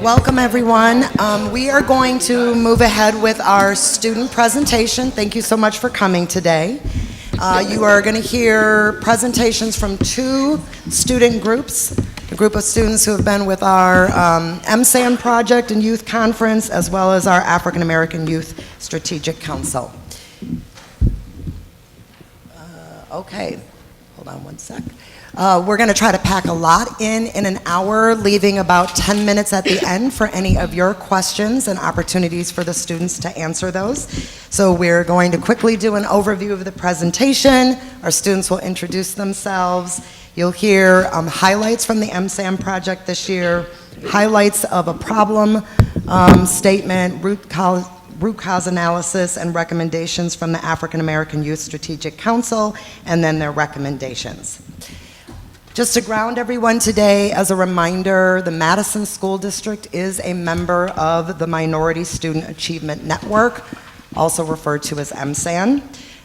welcome everyone. We are going to move ahead with our student presentation. Thank you so much for coming today. You are going to hear presentations from two student groups, a group of students who have been with our MSAN project and youth conference, as well as our African American Youth Strategic Council. Okay, hold on one sec. We're going to try to pack a lot in an hour, leaving about 10 minutes at the end for any of your questions and opportunities for the students to answer those. So we're going to quickly do an overview of the presentation. Our students will introduce themselves. You'll hear highlights from the MSAN project this year, highlights of a problem statement, root cause analysis, and recommendations from the African American Youth Strategic Council, and then their recommendations. Just to ground everyone today, as a reminder, the Madison School District is a member of the Minority Student Achievement Network, also referred to as MSAN.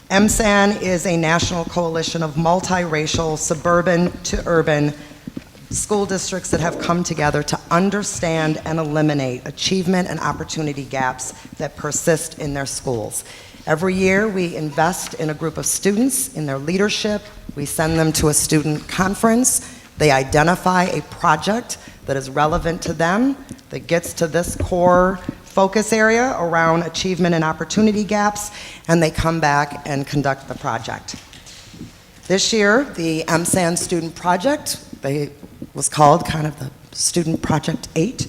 MSAN is a national coalition of multiracial, suburban to urban school districts that have come together to understand and eliminate achievement and opportunity gaps that persist in their schools. Every year, we invest in a group of students, in their leadership. We send them to a student conference. They identify a project that is relevant to them, that gets to this core focus area around achievement and opportunity gaps, and they come back and conduct the project. This year, the MSAN Student Project, was called kind of the Student Project 8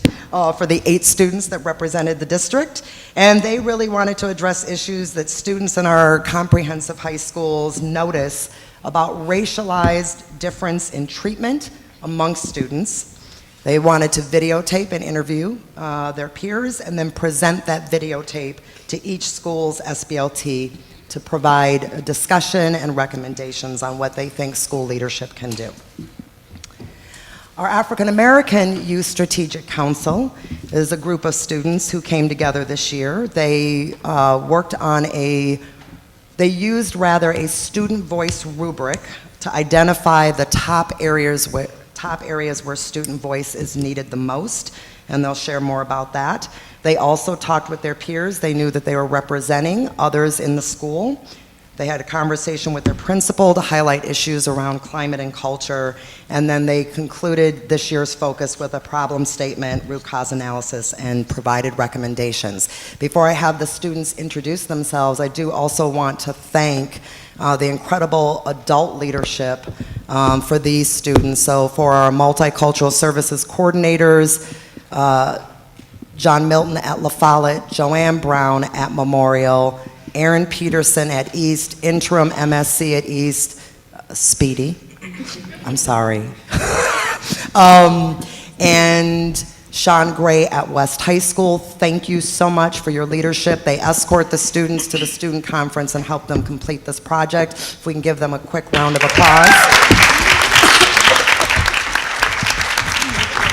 for the 8 students that represented the district. And they really wanted to address issues that students in our comprehensive high schools notice about racialized difference in treatment amongst students. They wanted to videotape and interview their peers and then present that videotape to each school's SBLT to provide a discussion and recommendations on what they think school leadership can do. Our African American Youth Strategic Council is a group of students who came together this year. They used a student voice rubric to identify the top areas where student voice is needed the most, and they'll share more about that. They also talked with their peers. They knew that they were representing others in the school. They had a conversation with their principal to highlight issues around climate and culture, and then they concluded this year's focus with a problem statement, root cause analysis, and provided recommendations. Before I have the students introduce themselves, I do also want to thank the incredible adult leadership for these students. So for our multicultural services coordinators, John Milton at La Follette, Joanne Brown at Memorial, Aaron Peterson at East, interim MSC at East, Speedy, I'm sorry, and Sean Gray at West High School. Thank you so much for your leadership. They escort the students to the student conference and help them complete this project. If we can give them a quick round of applause.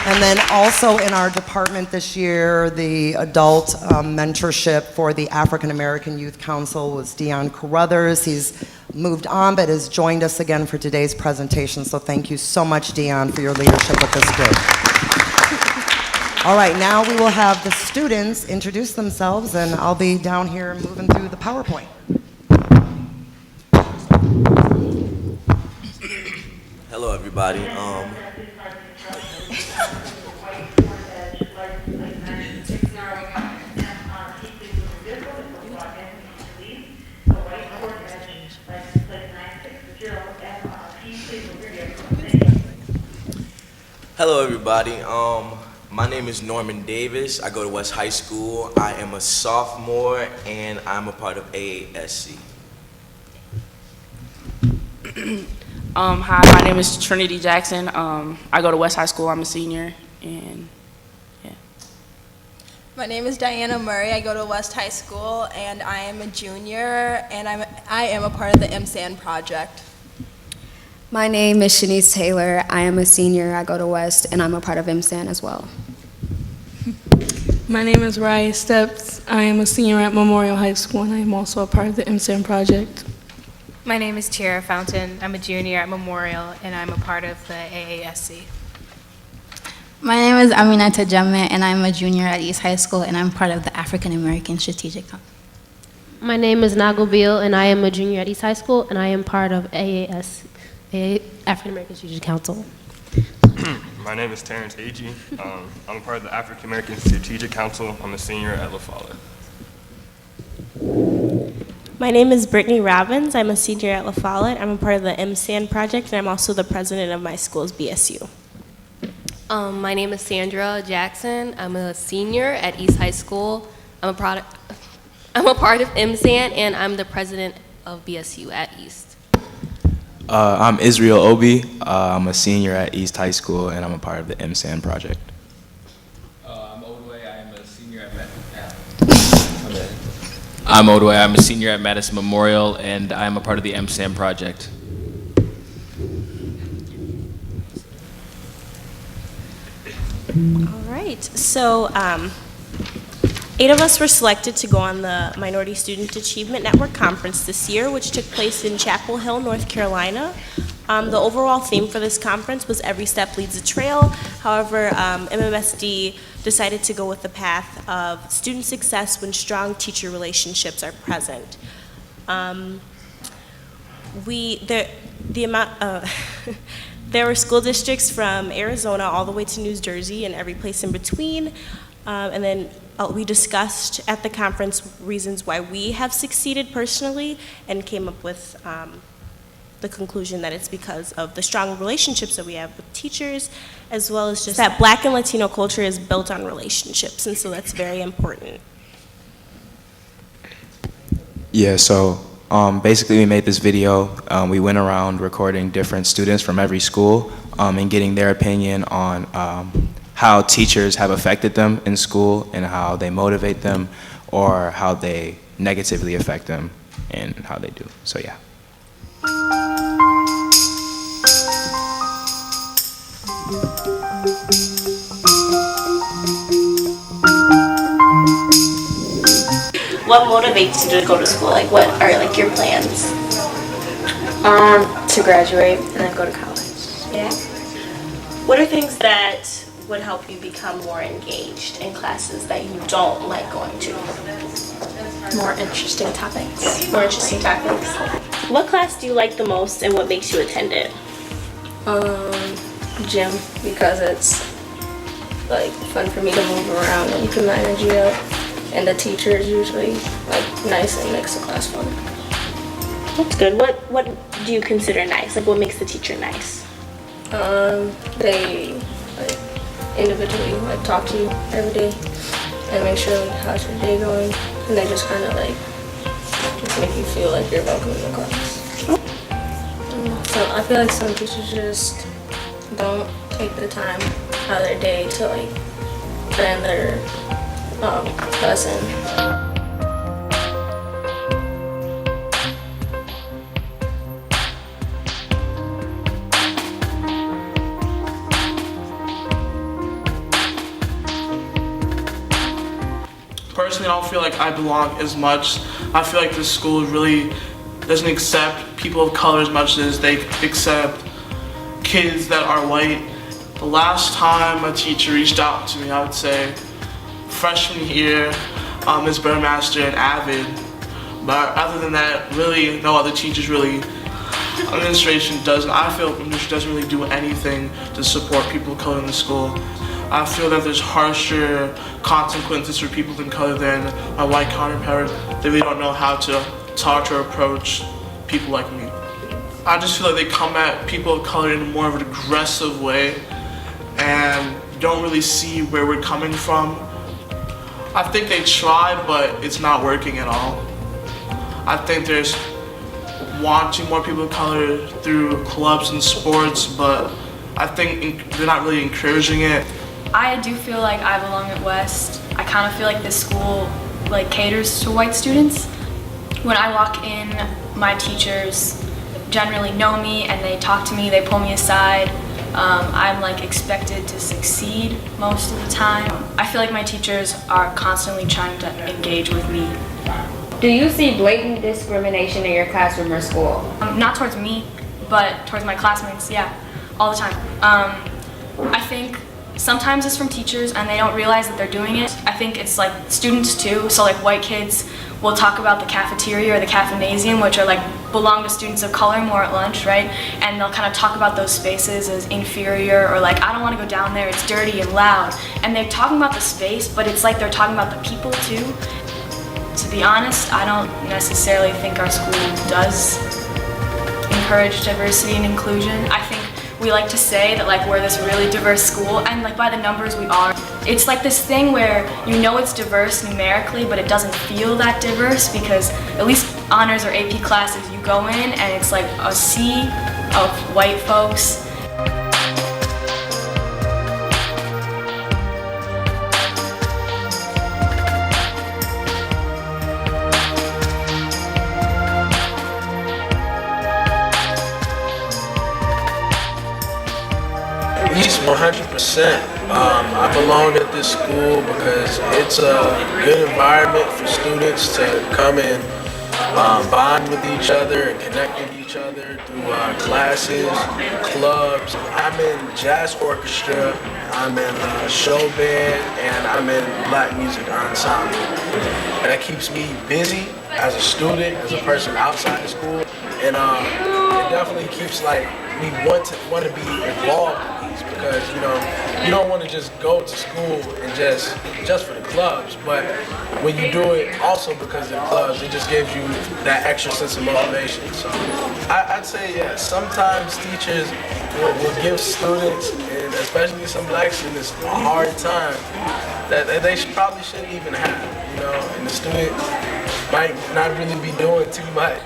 And then also in our department this year, the adult mentorship for the African American Youth Council was Dion Carruthers. He's moved on but has joined us again for today's presentation. So thank you so much, Dion, for your leadership with this group. All right, now we will have the students introduce themselves, and I'll be down here moving through the PowerPoint. Hello, everybody. Hello, everybody. My name is Norman Davis. I go to West High School. I am a sophomore, and I'm a part of AASC. Hi, my name is Trinity Jackson. I go to West High School. I'm a senior, and yeah. My name is Diana Murray. I go to West High School, and I am a junior, and I am a part of the MSAN project. My name is Shanice Taylor. I am a senior. I go to West, and I'm a part of MSAN as well. My name is Raya Steps. I am a senior at Memorial High School, and I am also a part of the MSAN project. My name is Tiara Fountain. I'm a junior at Memorial, and I'm a part of the AASC. My name is Aminata Jammeh, and I'm a junior at East High School, and I'm part of the African American Strategic Council. My name is Nago Beal, and I am a junior at East High School, and I am part of AAS, African American Strategic Council. My name is Terrence Agee. I'm a part of the African American Strategic Council. I'm a senior at La Follette. My name is Brittany Robbins. I'm a senior at La Follette. I'm a part of the MSAN project, and I'm also the president of my school's BSU. My name is Sandra Jackson. I'm a senior at East High School. I'm a part of MSAN, and I'm the president of BSU at East. I'm Israel Obi. I'm a senior at East High School, and I'm a part of the MSAN project. I'm Odway. I'm Odway. I'm a senior at Madison Memorial, and I'm a part of the MSAM project. All right, so 8 of us were selected to go on the Minority Student Achievement Network Conference this year, which took place in Chapel Hill, North Carolina. The overall theme for this conference was Every Step Leads a Trail. However, MMSD decided to go with the path of student success when strong teacher relationships are present. There were school districts from Arizona all the way to New Jersey and every place in between. And then we discussed at the conference reasons why we have succeeded personally and came up with the conclusion that it's because of the strong relationships that we have with teachers, as well as just that Black and Latino culture is built on relationships, and so that's very important. Yeah, so basically we made this video. We went around recording different students from every school and getting their opinion on how teachers have affected them in school and how they motivate them or how they negatively affect them and how they do. So yeah. What motivates you to go to school? Like, what are like your plans? To graduate and then go to college. Yeah. What are things that would help you become more engaged in classes that you don't like going to? More interesting topics. More interesting topics. What class do you like the most, and what makes you attend it? Gym, because it's like fun for me to move around and keep my energy up. And the teacher is usually like nice and makes the class fun. That's good. What do you consider nice? Like, what makes the teacher nice? They like individually like talk to you every day and make sure like how's your day going, and they just kind of like just make you feel like you're welcome in the class. So I feel like some teachers just don't take the time out of their day to like plan their lesson. Personally, I don't feel like I belong as much. I feel like this school really doesn't accept people of color as much as they accept kids that are white. The last time a teacher reached out to me, I would say freshman year, Ms. Burmaster and Avid. But other than that, really, no other teachers really. Administration doesn't. I feel administration doesn't really do anything to support people of color in the school. I feel that there's harsher consequences for people of color than my white counterpart. They really don't know how to talk or approach people like me. I just feel like they come at people of color in more of an aggressive way and don't really see where we're coming from. I think they try, but it's not working at all. I think there's wanting more people of color through clubs and sports, but I think they're not really encouraging it. I do feel like I belong at West. I kind of feel like this school like caters to white students. When I walk in, my teachers generally know me and they talk to me, they pull me aside. I'm like expected to succeed most of the time. I feel like my teachers are constantly trying to engage with me. Do you see blatant discrimination in your classroom or school? Not towards me, but towards my classmates, yeah, all the time. I think sometimes it's from teachers and they don't realize that they're doing it. I think it's like students too, so like white kids will talk about the cafeteria or the caffeinasium, which are like belong to students of color more at lunch, right? And they'll kind of talk about those spaces as inferior or like, I don't want to go down there, it's dirty and loud. And they're talking about the space, but it's like they're talking about the people too. To be honest, I don't necessarily think our school does encourage diversity and inclusion. I think we like to say that like we're this really diverse school, and like by the numbers we are. It's like this thing where you know it's diverse numerically, but it doesn't feel that diverse because at least honors or AP classes, you go in and it's like a sea of white folks. East 100%. I belong at this school because it's a good environment for students to come and bond with each other and connect with each other through classes, clubs. I'm in jazz orchestra, I'm in show band, and I'm in black music ensemble. And that keeps me busy as a student, as a person outside of school, and it definitely keeps like we want to be involved in these because you don't want to just go to school and just for the clubs, but when you do it also because of the clubs, it just gives you that extra sense of motivation. So I'd say yes. Sometimes teachers will give students, and especially some black students, a hard time that they probably shouldn't even have. And the student might not really be doing too much.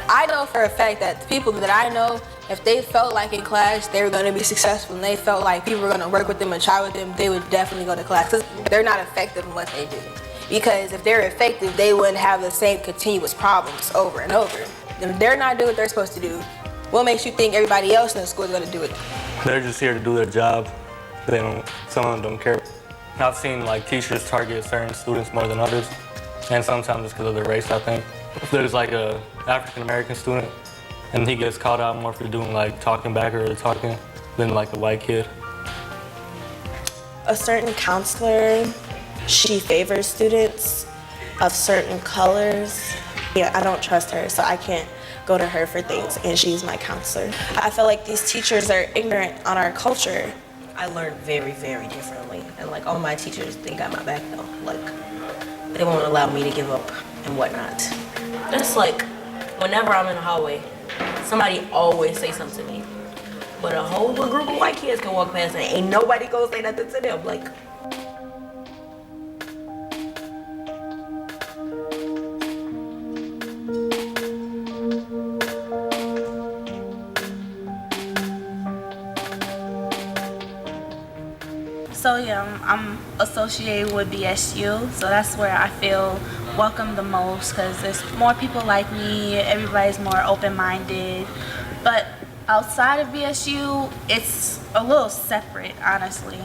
I know for a fact that the people that I know, if they felt like in class they were going to be successful and they felt like people were going to work with them and try with them, they would definitely go to class. 'Cause they're not effective in what they do. Because if they're effective, they wouldn't have the same continuous problems over and over. If they're not doing what they're supposed to do, what makes you think everybody else in the school is going to do it? They're just here to do their job. Some of them don't care. I've seen like teachers target certain students more than others, and sometimes it's because of their race, I think. If there's like a African American student, and he gets called out more for doing like talking back or talking than like a white kid. A certain counselor, she favors students of certain colors. Yeah, I don't trust her, so I can't go to her for things, and she's my counselor. I feel like these teachers are ignorant on our culture. I learned very, very differently, and like all my teachers, they got my back though. Like, they won't allow me to give up and whatnot. It's like, whenever I'm in the hallway, somebody always say something to me. But a whole group of white kids can walk past and ain't nobody gonna say nothing to them. Like, So yeah, I'm associated with BSU, so that's where I feel welcome the most because there's more people like me, everybody's more open-minded. But outside of BSU, it's a little separate, honestly.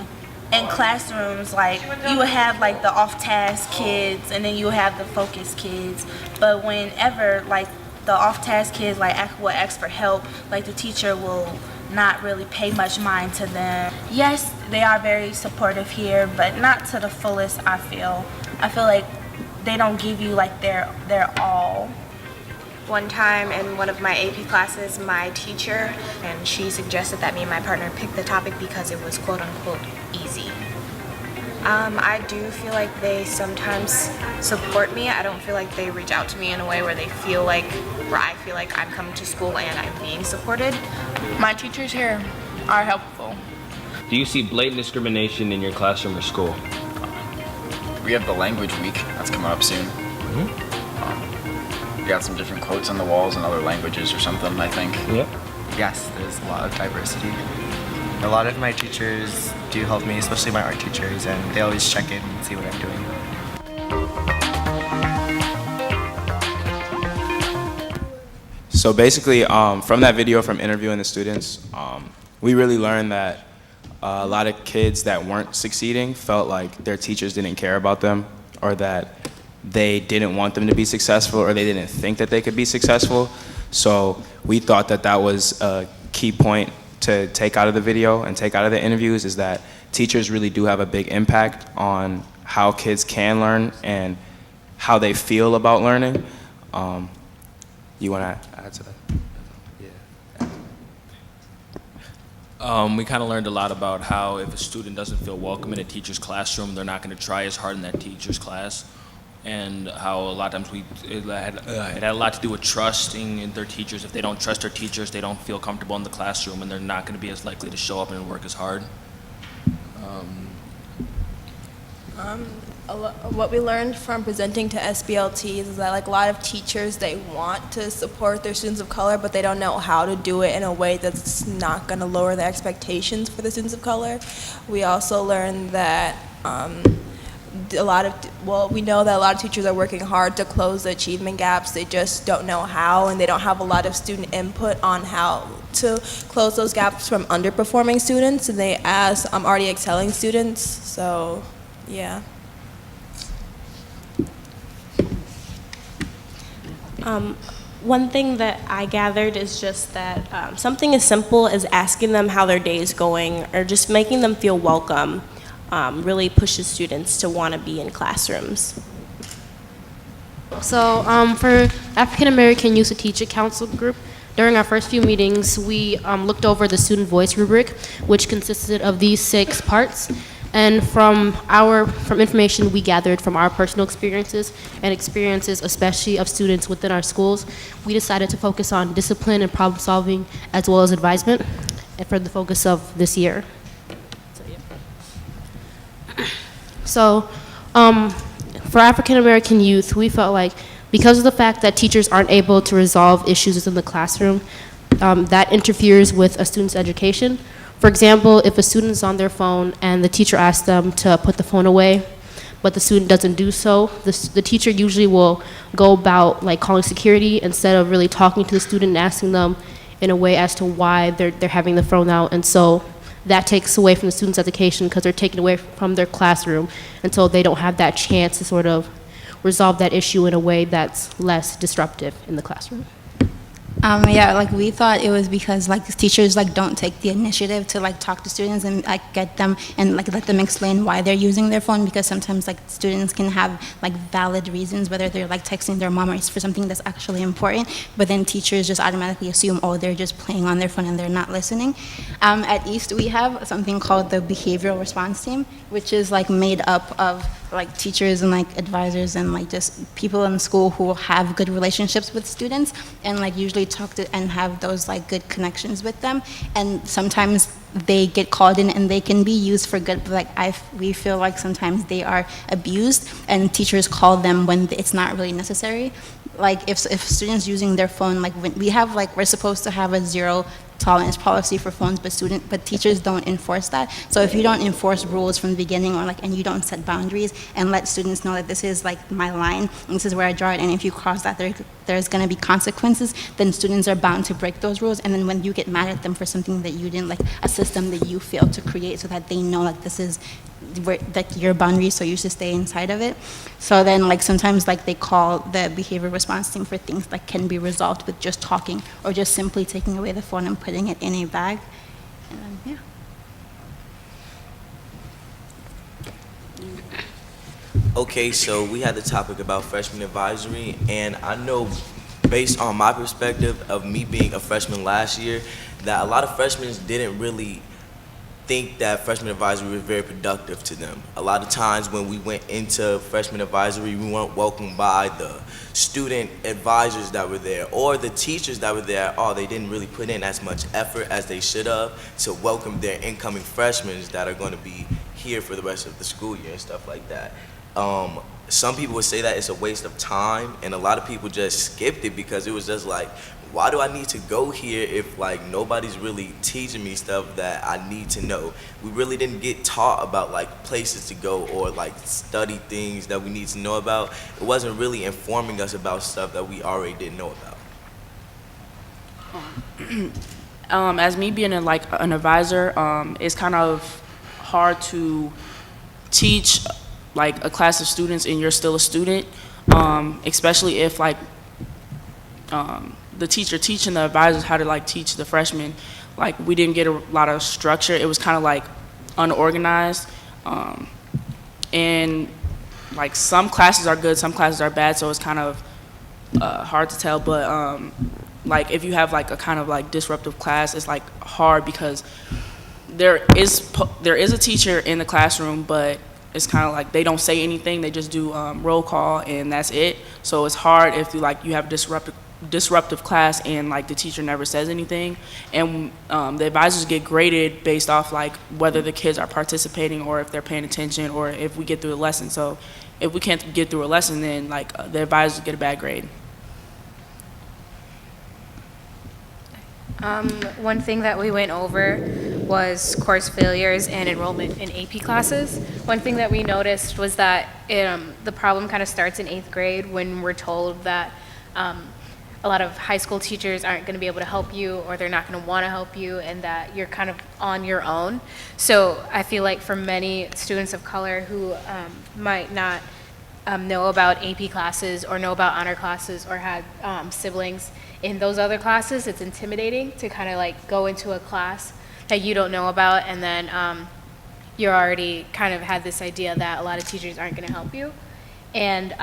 In classrooms, like, you would have like the off-task kids and then you would have the focused kids. But whenever like the off-task kids will ask for help, like the teacher will not really pay much mind to them. Yes, they are very supportive here, but not to the fullest, I feel. I feel like they don't give you like their all. One time in one of my AP classes, my teacher, and she suggested that me and my partner pick the topic because it was quote unquote easy. I do feel like they sometimes support me. I don't feel like they reach out to me in a way where I feel like I'm coming to school and I'm being supported. My teachers here are helpful. Do you see blatant discrimination in your classroom or school? We have the language week that's coming up soon. We got some different quotes on the walls in other languages or something, I think. Yep. Yes, there's a lot of diversity. A lot of my teachers do help me, especially my art teachers, and they always check in and see what I'm doing. So basically, from that video, from interviewing the students, we really learned that a lot of kids that weren't succeeding felt like their teachers didn't care about them, or that they didn't want them to be successful, or they didn't think that they could be successful. So we thought that that was a key point to take out of the video and take out of the interviews, is that teachers really do have a big impact on how kids can learn and how they feel about learning. You want to add to that? We kind of learned a lot about how if a student doesn't feel welcome in a teacher's classroom, they're not going to try as hard in that teacher's class, and how a lot of times it had a lot to do with trusting in their teachers. If they don't trust their teachers, they don't feel comfortable in the classroom, and they're not going to be as likely to show up and work as hard. What we learned from presenting to SBLTs is that like a lot of teachers, they want to support their students of color, but they don't know how to do it in a way that's not going to lower the expectations for the students of color. We also learned that we know that a lot of teachers are working hard to close the achievement gaps. They just don't know how, and they don't have a lot of student input on how to close those gaps from underperforming students, and they ask already excelling students. So, yeah. One thing that I gathered is just that something as simple as asking them how their day is going or just making them feel welcome really pushes students to want to be in classrooms. So for African American Youth Strategic Council Group, during our first few meetings, we looked over the student voice rubric, which consisted of these 6 parts. And from information we gathered from our personal experiences and experiences especially of students within our schools, we decided to focus on discipline and problem solving as well as advisement for the focus of this year. So for African American youth, we felt like because of the fact that teachers aren't able to resolve issues within the classroom, that interferes with a student's education. For example, if a student is on their phone and the teacher asks them to put the phone away, but the student doesn't do so, the teacher usually will go about like calling security instead of really talking to the student and asking them in a way as to why they're having the phone out. And so that takes away from the student's education because they're taken away from their classroom, and so they don't have that chance to sort of resolve that issue in a way that's less disruptive in the classroom. Yeah, like we thought it was because like teachers like don't take the initiative to like talk to students and like get them and like let them explain why they're using their phone, because sometimes like students can have like valid reasons whether they're like texting their mom or it's for something that's actually important, but then teachers just automatically assume, oh, they're just playing on their phone and they're not listening. At East we have something called the behavioral response team, which is like made up of like teachers and like advisors and like just people in school who have good relationships with students and like usually talk to and have those like good connections with them, and sometimes they get called in and they can be used for good, but like we feel like sometimes they are abused and teachers call them when it's not really necessary. Like if students using their phone, like when we're supposed to have a zero tolerance policy for phones, but teachers don't enforce that. So if you don't enforce rules from the beginning, or like, and you don't set boundaries and let students know that this is like my line, and this is where I draw it, and if you cross that, there's going to be consequences, then students are bound to break those rules. And then when you get mad at them for something that you didn't, like a system that you failed to create, so that they know like this is like your boundaries, so you should stay inside of it. So then like sometimes like they call the behavior response team for things that can be resolved with just talking or just simply taking away the phone and putting it in a bag. And then, yeah. Okay, so we had the topic about freshman advisory, and I know based on my perspective of me being a freshman last year that a lot of freshmen didn't really think that freshman advisory was very productive to them. A lot of times when we went into freshman advisory, we weren't welcomed by the student advisors that were there or the teachers that were there. They didn't really put in as much effort as they should have to welcome their incoming freshmen that are going to be here for the rest of the school year and stuff like that. Some people would say that it's a waste of time, and a lot of people just skipped it because it was just like, why do I need to go here if like nobody's really teaching me stuff that I need to know? We really didn't get taught about like places to go or like study things that we need to know about. It wasn't really informing us about stuff that we already didn't know about. As me being like an advisor, it's kind of hard to teach like a class of students and you're still a student, especially if like the teacher teaching the advisors how to like teach the freshmen, like we didn't get a lot of structure. It was kind of like unorganized. And like some classes are good, some classes are bad, so it's kind of hard to tell. But like if you have like a kind of like disruptive class, it's like hard because there is a teacher in the classroom, but it's kind of like they don't say anything. They just do roll call and that's it. So it's hard if you have disruptive class and like the teacher never says anything. And the advisors get graded based off like whether the kids are participating or if they're paying attention or if we get through the lesson. So if we can't get through a lesson, then like the advisors get a bad grade. One thing that we went over was course failures and enrollment in AP classes. One thing that we noticed was that the problem kind of starts in 8th grade when we're told that a lot of high school teachers aren't going to be able to help you or they're not going to want to help you and that you're kind of on your own. So I feel like for many students of color who might not know about AP classes or know about honor classes or had siblings in those other classes, it's intimidating to kind of like go into a class that you don't know about and then you're already kind of had this idea that a lot of teachers aren't going to help you. And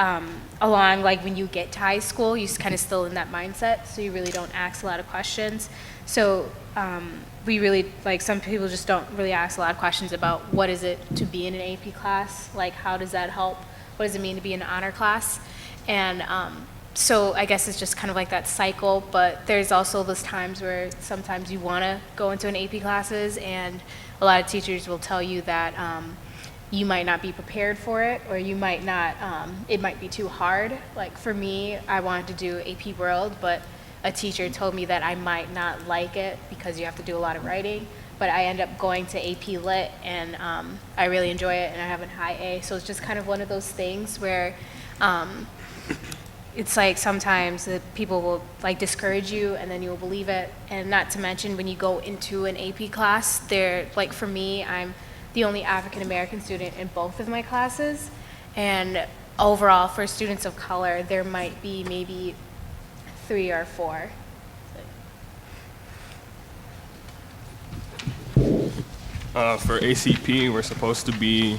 along like when you get to high school, you're kind of still in that mindset, so you really don't ask a lot of questions. So we really, like some people just don't really ask a lot of questions about what is it to be in an AP class, like how does that help, what does it mean to be in an honor class, and so I guess it's just kind of like that cycle, but there's also those times where sometimes you want to go into an AP classes and a lot of teachers will tell you that you might not be prepared for it or you might not, it might be too hard. Like for me, I wanted to do AP World, but a teacher told me that I might not like it because you have to do a lot of writing, but I end up going to AP Lit and I really enjoy it and I have a high A, so it's just kind of one of those things where it's like sometimes the people will like discourage you and then you will believe it, and not to mention when you go into an AP class, they're like, for me, I'm the only African American student in both of my classes, and overall for students of color there might be maybe 3 or 4. For ACP, we're supposed to be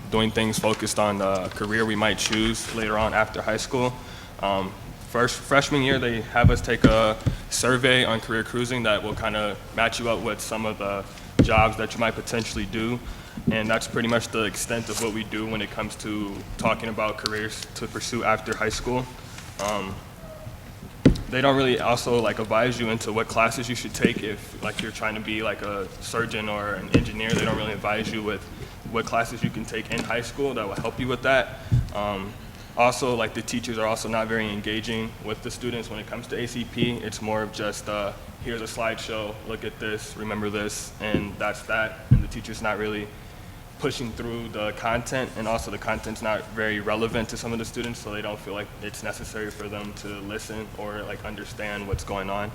doing things focused on the career we might choose later on after high school. Freshman year, they have us take a survey on career cruising that will kind of match you up with some of the jobs that you might potentially do, and that's pretty much the extent of what we do when it comes to talking about careers to pursue after high school. They don't really also like advise you into what classes you should take if like you're trying to be like a surgeon or an engineer. They don't really advise you with what classes you can take in high school that will help you with that. Also, like the teachers are also not very engaging with the students when it comes to ACP. It's more of just here's a slideshow, look at this, remember this, and that's that. And the teacher's not really pushing through the content, and also the content's not very relevant to some of the students, so they don't feel like it's necessary for them to listen or like understand what's going on.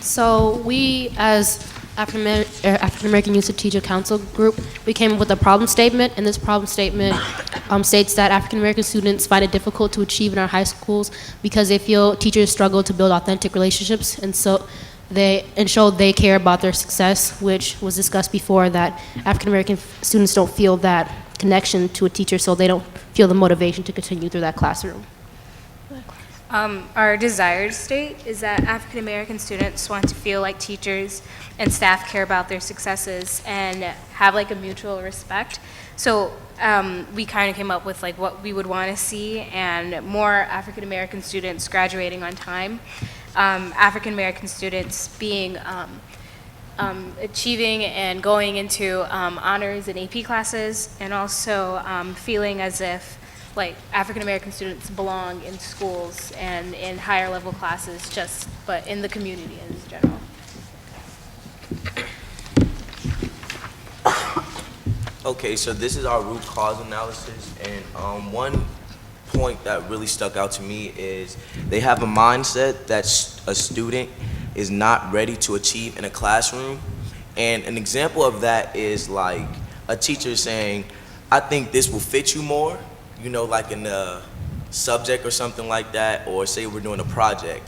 So we, as African American Youth Strategic Council group, we came up with a problem statement, and this problem statement states that African American students find it difficult to achieve in our high schools because they feel teachers struggle to build authentic relationships, and so they show they care about their success, which was discussed before, that African American students don't feel that connection to a teacher, so they don't feel the motivation to continue through that classroom. Our desired state is that African American students want to feel like teachers and staff care about their successes and have like a mutual respect. So we kind of came up with like what we would want to see, and more African American students graduating on time, African American students being achieving and going into honors and AP classes, and also feeling as if like African American students belong in schools and in higher level classes, but in the community in general. Okay, so this is our root cause analysis, and one point that really stuck out to me is they have a mindset that a student is not ready to achieve in a classroom. And an example of that is like a teacher saying, I think this will fit you more, you know, like in a subject or something like that, or say we're doing a project.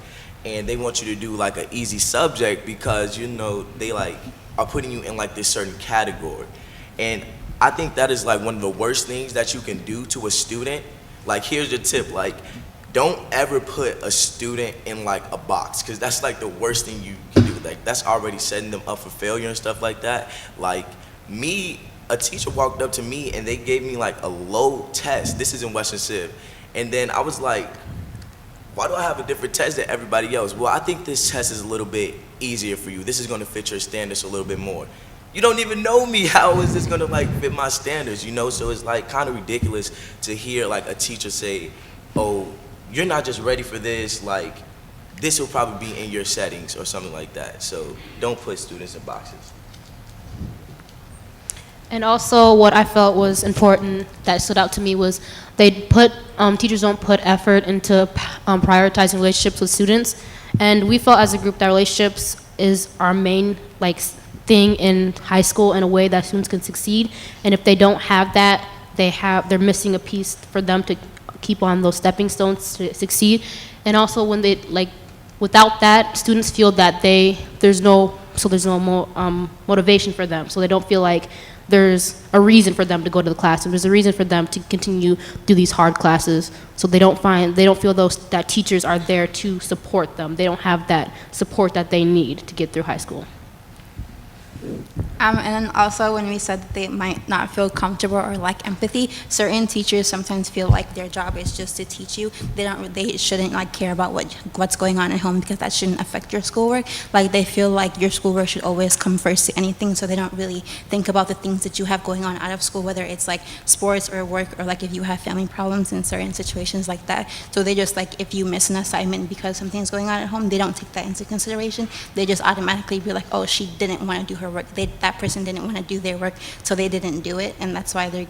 and they want you to do like an easy subject because, you know, they like are putting you in like this certain category. And I think that is like one of the worst things that you can do to a student. Like, here's your tip, like, don't ever put a student in like a box, because that's like the worst thing you can do. Like, that's already setting them up for failure and stuff like that. Like me, a teacher walked up to me and they gave me like a low test. This is in Western Civ. And then I was like, why do I have a different test than everybody else? Well, I think this test is a little bit easier for you. This is gonna fit your standards a little bit more. You don't even know me. How is this gonna like fit my standards, you know? So it's like kind of ridiculous to hear like a teacher say, oh, you're not just ready for this, like this will probably be in your settings or something like that. So don't put students in boxes. And also what I felt was important that stood out to me was teachers don't put effort into prioritizing relationships with students. And we felt as a group that relationships is our main like thing in high school in a way that students can succeed. And if they don't have that, they're missing a piece for them to keep on those stepping stones to succeed. And also when they without that, students feel that there's no more motivation for them. So they don't feel like there's a reason for them to go to the classroom. There's a reason for them to continue do these hard classes. So they don't feel that teachers are there to support them. They don't have that support that they need to get through high school. And then also when we said that they might not feel comfortable or lack empathy, certain teachers sometimes feel like their job is just to teach you. They shouldn't like care about what's going on at home because that shouldn't affect your schoolwork. Like they feel like your schoolwork should always come first to anything, so they don't really think about the things that you have going on out of school, whether it's like sports or work or like if you have family problems in certain situations like that. So they just like, if you miss an assignment because something's going on at home, they don't take that into consideration. They just automatically be like, oh, she didn't want to do her work. That person didn't want to do their work, so they didn't do it, and that's why they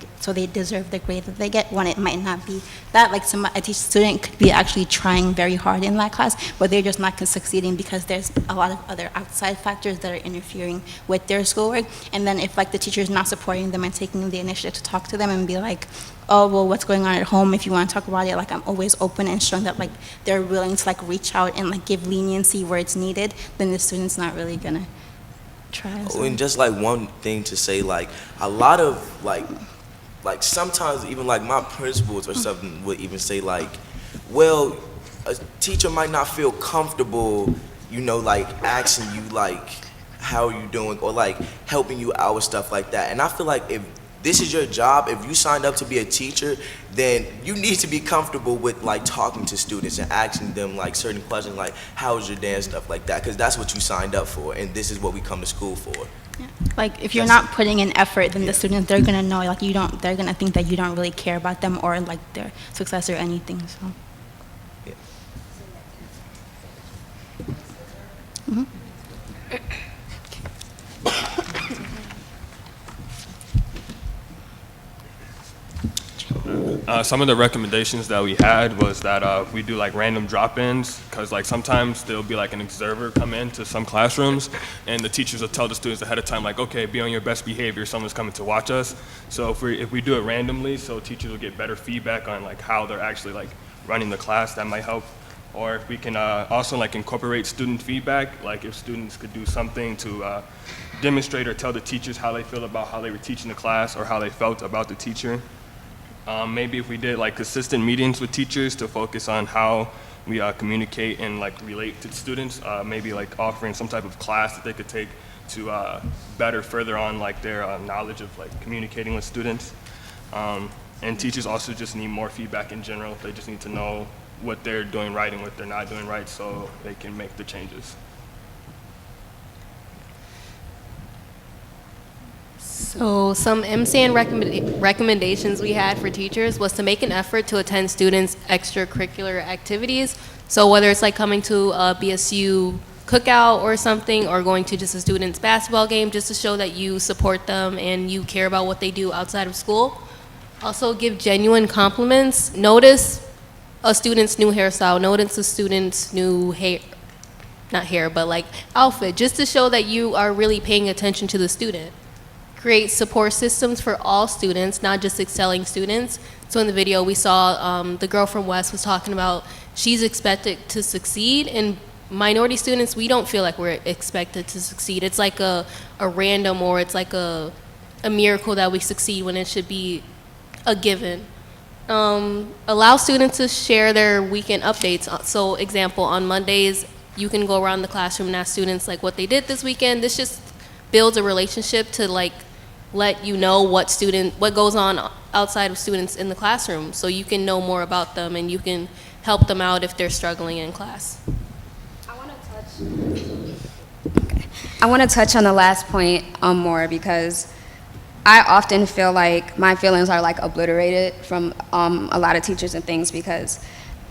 deserve the grade that they get, when it might not be that. Like a student could be actually trying very hard in that class, but they're just not succeeding because there's a lot of other outside factors that are interfering with their schoolwork. And then if like the teacher's not supporting them and taking the initiative to talk to them and be like, oh, well, what's going on at home? If you want to talk about it, like I'm always open and showing that like they're willing to like reach out and like give leniency where it's needed, then the student's not really gonna try. Oh, and just like one thing to say, like a lot of like sometimes even like my principals or something would even say like, well, a teacher might not feel comfortable, you know, like asking you like how are you doing or like helping you out with stuff like that. And I feel like if this is your job, if you signed up to be a teacher, then you need to be comfortable with like talking to students and asking them like certain questions like how was your day and stuff like that, because that's what you signed up for and this is what we come to school for. Yeah. Like if you're not putting in effort, then the students, they're gonna know like they're gonna think that you don't really care about them or like their success or anything. So. Yeah. Mm-hmm. Some of the recommendations that we had was that we do like random drop-ins, because like sometimes there'll be like an observer come into some classrooms and the teachers will tell the students ahead of time like, okay, be on your best behavior, someone's coming to watch us. So if we do it randomly, so teachers will get better feedback on like how they're actually like running the class, that might help. Or if we can also like incorporate student feedback, like if students could do something to demonstrate or tell the teachers how they feel about how they were teaching the class or how they felt about the teacher. Maybe if we did like consistent meetings with teachers to focus on how we communicate and like relate to students, maybe like offering some type of class that they could take to better further on like their knowledge of like communicating with students. And teachers also just need more feedback in general. They just need to know what they're doing right and what they're not doing right so they can make the changes. So some MSAN recommendations we had for teachers was to make an effort to attend students' extracurricular activities. So whether it's like coming to a BSU cookout or something, or going to just a student's basketball game, just to show that you support them and you care about what they do outside of school. Also give genuine compliments. Notice a student's new hairstyle. Notice a student's new hair, not hair, but like outfit, just to show that you are really paying attention to the student. Create support systems for all students, not just excelling students. So in the video we saw the girl from West was talking about she's expected to succeed, and minority students, we don't feel like we're expected to succeed. It's like a random, or it's like a miracle that we succeed when it should be a given. Allow students to share their weekend updates. So example, on Mondays, you can go around the classroom and ask students like what they did this weekend. This just builds a relationship to like let you know what goes on outside of students in the classroom, so you can know more about them and you can help them out if they're struggling in class. I want to touch on the last point more, because I often feel like my feelings are like obliterated from a lot of teachers and things, because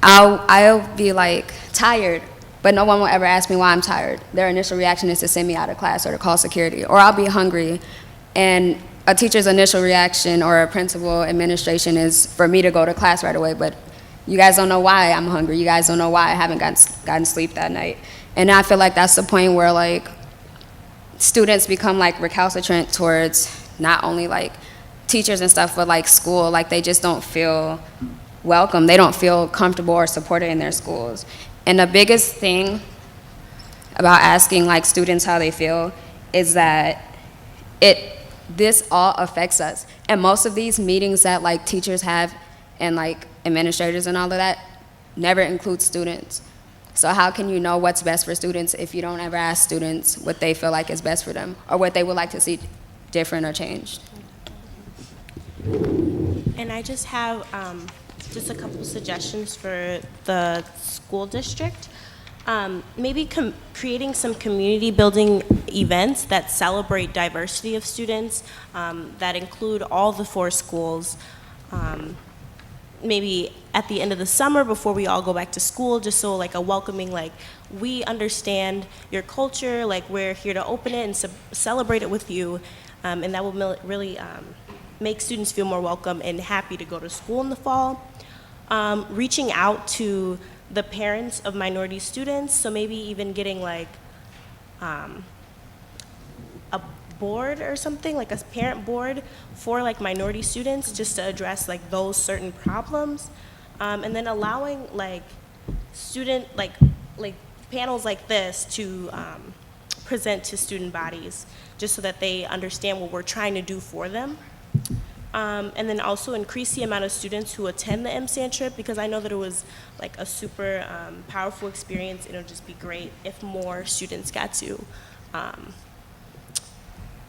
I'll be like tired, but no one will ever ask me why I'm tired. Their initial reaction is to send me out of class or to call security. Or I'll be hungry, and a teacher's initial reaction or a principal administration is for me to go to class right away, but you guys don't know why I'm hungry. You guys don't know why I haven't gotten sleep that night. And I feel like that's the point where like students become like recalcitrant towards not only like teachers and stuff, but like school. Like they just don't feel welcome. They don't feel comfortable or supported in their schools. And the biggest thing about asking like students how they feel is that this all affects us. And most of these meetings that like teachers have and like administrators and all of that never include students. So how can you know what's best for students if you don't ever ask students what they feel like is best for them or what they would like to see different or changed? And I just have just a couple suggestions for the school district. Maybe creating some community building events that celebrate diversity of students, that include all the 4 schools. Maybe at the end of the summer before we all go back to school, just so like a welcoming, like we understand your culture, like we're here to open it and celebrate it with you, and that will really make students feel more welcome and happy to go to school in the fall. Reaching out to the parents of minority students, so maybe even getting like a board or something, like a parent board for like minority students, just to address like those certain problems, and then allowing like like panels like this to present to student bodies, just so that they understand what we're trying to do for them. And then also increase the amount of students who attend the MSAN trip, because I know that it was like a super powerful experience. It'll just be great if more students got to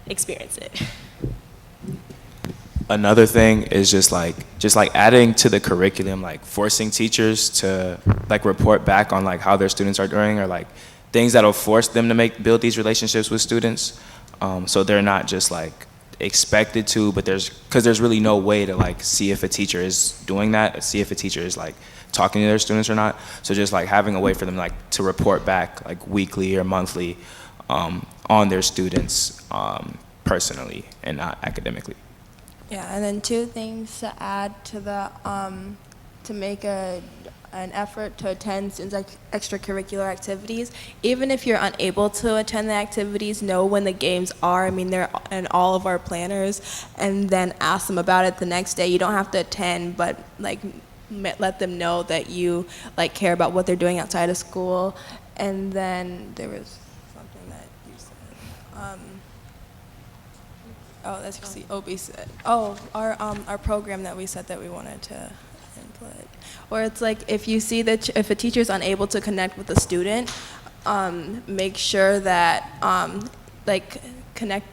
experience it. Another thing is just like adding to the curriculum, like forcing teachers to like report back on like how their students are doing, or like things that'll force them to build these relationships with students, so they're not just like expected to, but because there's really no way to like see if a teacher is doing that, see if a teacher is like talking to their students or not. So just like having a way for them like to report back like weekly or monthly on their students personally and not academically. Yeah, and then 2 things to add to the to make an effort to attend students' extracurricular activities. Even if you're unable to attend the activities, know when the games are. I mean, they're in all of our planners, and then ask them about it the next day. You don't have to attend, but like let them know that you like care about what they're doing outside of school. And then there was something that you said. Oh, that's the OB said. Oh, our program that we said that we wanted to input. Or it's like if you see that if a teacher is unable to connect with a student, make sure that like connect.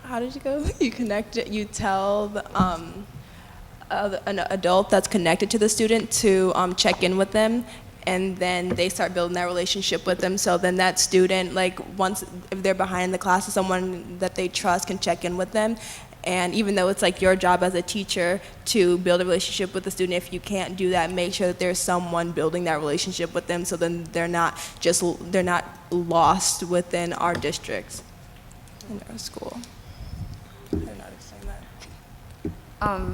How did you go? You connect it. You tell an adult that's connected to the student to check in with them. And then they start building that relationship with them. So then that student, like once, if they're behind in the class, someone that they trust can check in with them. And even though it's like your job as a teacher to build a relationship with the student, if you can't do that, make sure that there's someone building that relationship with them, so then they're not lost within our districts in our school. I did not explain that.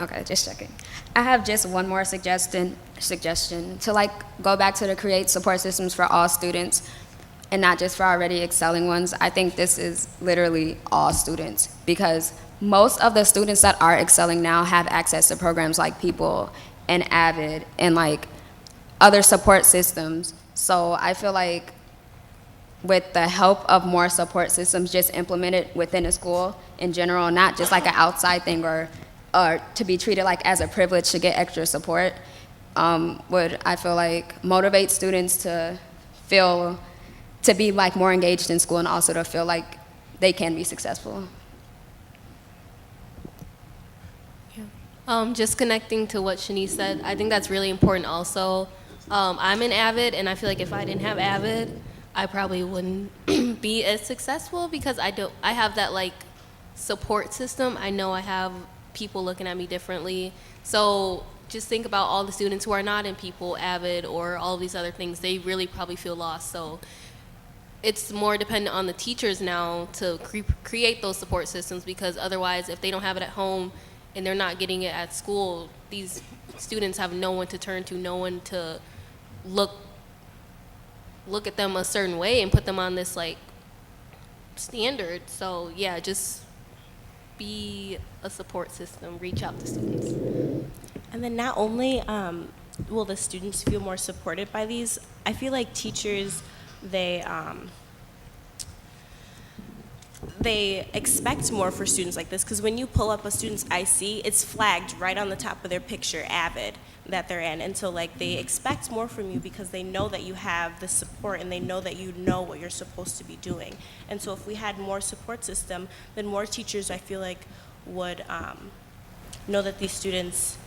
Okay, just checking. I have just one more suggestion to like go back to the create support systems for all students and not just for already excelling ones. I think this is literally all students, because most of the students that are excelling now have access to programs like People and Avid and like other support systems. So I feel like with the help of more support systems just implemented within a school in general, not just like an outside thing or to be treated like as a privilege to get extra support, would, I feel like, motivate students to be like more engaged in school and also to feel like they can be successful. Just connecting to what Shanice said, I think that's really important also. I'm in AVID, and I feel like if I didn't have AVID, I probably wouldn't be as successful because I have that like support system. I know I have people looking at me differently. So just think about all the students who are not in People, AVID, or all of these other things. They really probably feel lost. So it's more dependent on the teachers now to create those support systems, because otherwise, if they don't have it at home and they're not getting it at school, these students have no one to turn to, no one to look at them a certain way and put them on this like standard. So yeah, just be a support system, reach out to students. And then not only will the students feel more supported by these, I feel like teachers, they expect more for students like this, because when you pull up a student's IC, it's flagged right on the top of their picture, AVID, that they're in. And so like they expect more from you because they know that you have the support and they know that you know what you're supposed to be doing. And so if we had more support system, then more teachers, I feel like, would know that these students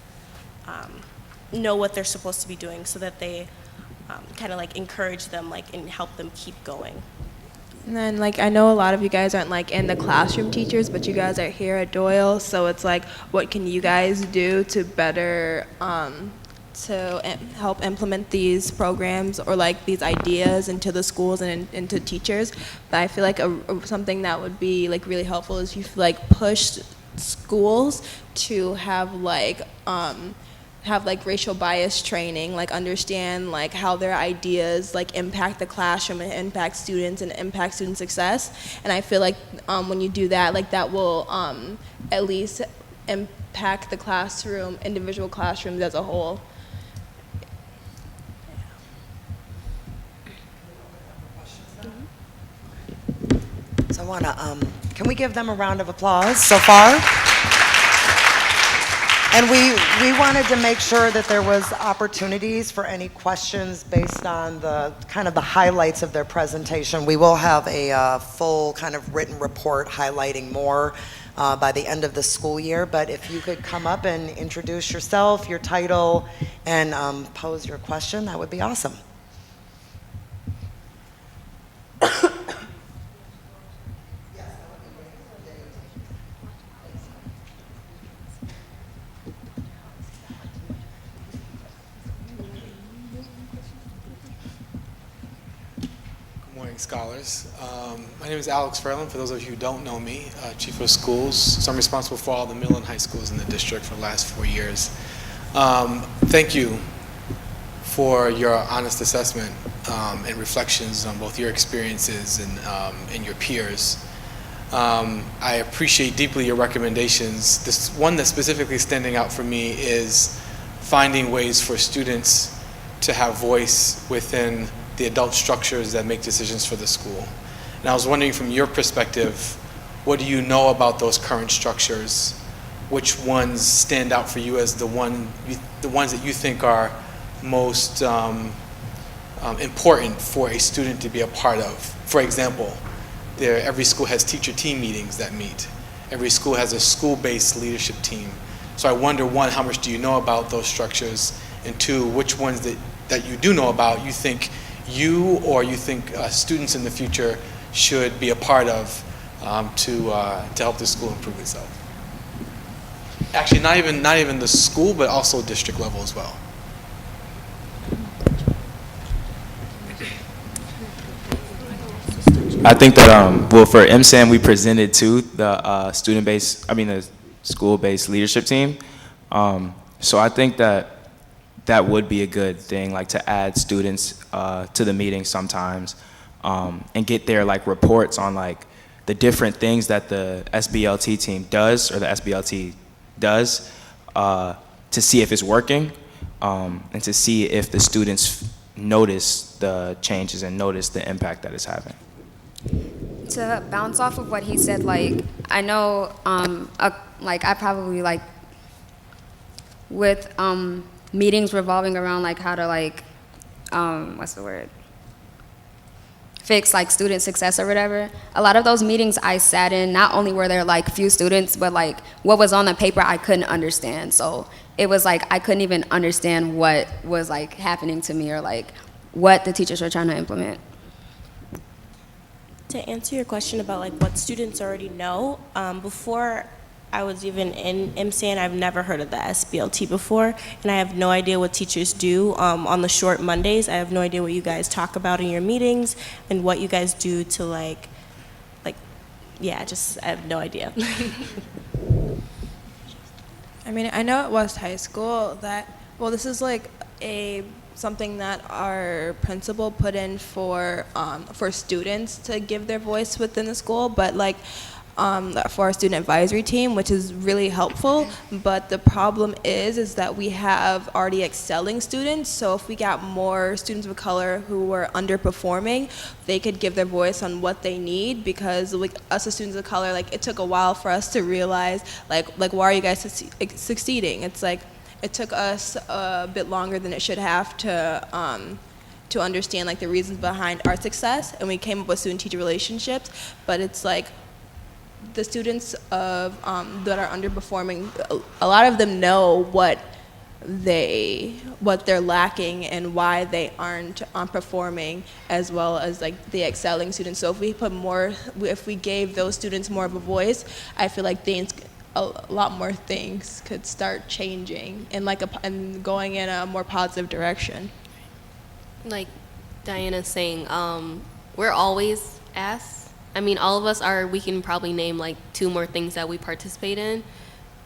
know what they're supposed to be doing, so that they kind of like encourage them like and help them keep going. And then, like, I know a lot of you guys aren't, like, in the classroom teachers, but you guys are here at Doyle, so it's, like, what can you guys do to better, help implement these programs or, like, these ideas into the schools and into teachers? But I feel like something that would be, like, really helpful is you, like, push schools to have racial bias training, like understand like how their ideas like impact the classroom and impact students and impact student success. And I feel like when you do that, like that will at least impact the classroom, individual classrooms as a whole. So I want to, can we give them a round of applause so far? And we wanted to make sure that there was opportunities for any questions based on the kind of the highlights of their presentation. We will have a full kind of written report highlighting more by the end of the school year. But if you could come up and introduce yourself, your title, and pose your question, that would be awesome. Scholars. My name is Alex Ferland. For those of you who don't know me, Chief of Schools. So I'm responsible for all the middle and high schools in the district for the last 4 years. Thank you for your honest assessment and reflections on both your experiences and your peers. I appreciate deeply your recommendations. This one that's specifically standing out for me is finding ways for students to have voice within the adult structures that make decisions for the school. And I was wondering, from your perspective, what do you know about those current structures? Which ones stand out for you as the ones that you think are most important for a student to be a part of? For example, every school has teacher team meetings that meet. Every school has a school-based leadership team. So I wonder, one, how much do you know about those structures? And two, which ones that you do know about you think students in the future should be a part of to help the school improve itself? Actually, not even the school, but also district level as well. I think that well, for MSAM we presented to the the school-based leadership team. So I think that would be a good thing, like to add students to the meeting sometimes, and get their like reports on like the different things that the SBLT team does or the SBLT does to see if it's working. and to see if the students notice the changes and notice the impact that it's having. To bounce off of what he said, like, I know, like, I probably, like, with meetings revolving around, like, how to, like, what's the word? Fix, like, student success or whatever. A lot of those meetings I sat in, not only were there, like, few students, but, like, what was on the paper I couldn't understand. So it was, like, I couldn't even understand what was, like, happening to me or, like, what the teachers were trying to implement. To answer your question about like what students already know, before I was even in MSAN, I've never heard of the SBLT before, and I have no idea what teachers do on the short Mondays. I have no idea what you guys talk about in your meetings and what you guys do to like, yeah, just I have no idea. I mean, I know at West High School that, well, this is like something that our principal put in for students to give their voice within the school, but like for our student advisory team, which is really helpful. But the problem is that we have already excelling students, so if we got more students of color who were underperforming, they could give their voice on what they need, because like us as students of color, like it took a while for us to realize like why are you guys succeeding? It's like it took us a bit longer than it should have to understand like the reasons behind our success, and we came up with student-teacher relationships. But it's like the students of that are underperforming, a lot of them know what they're lacking and why they aren't performing as well as like the excelling students. So if we gave those students more of a voice, I feel like a lot more things could start changing and going in a more positive direction. Like Diana's saying, we're always asked. I mean, all of us we can probably name like 2 more things that we participate in,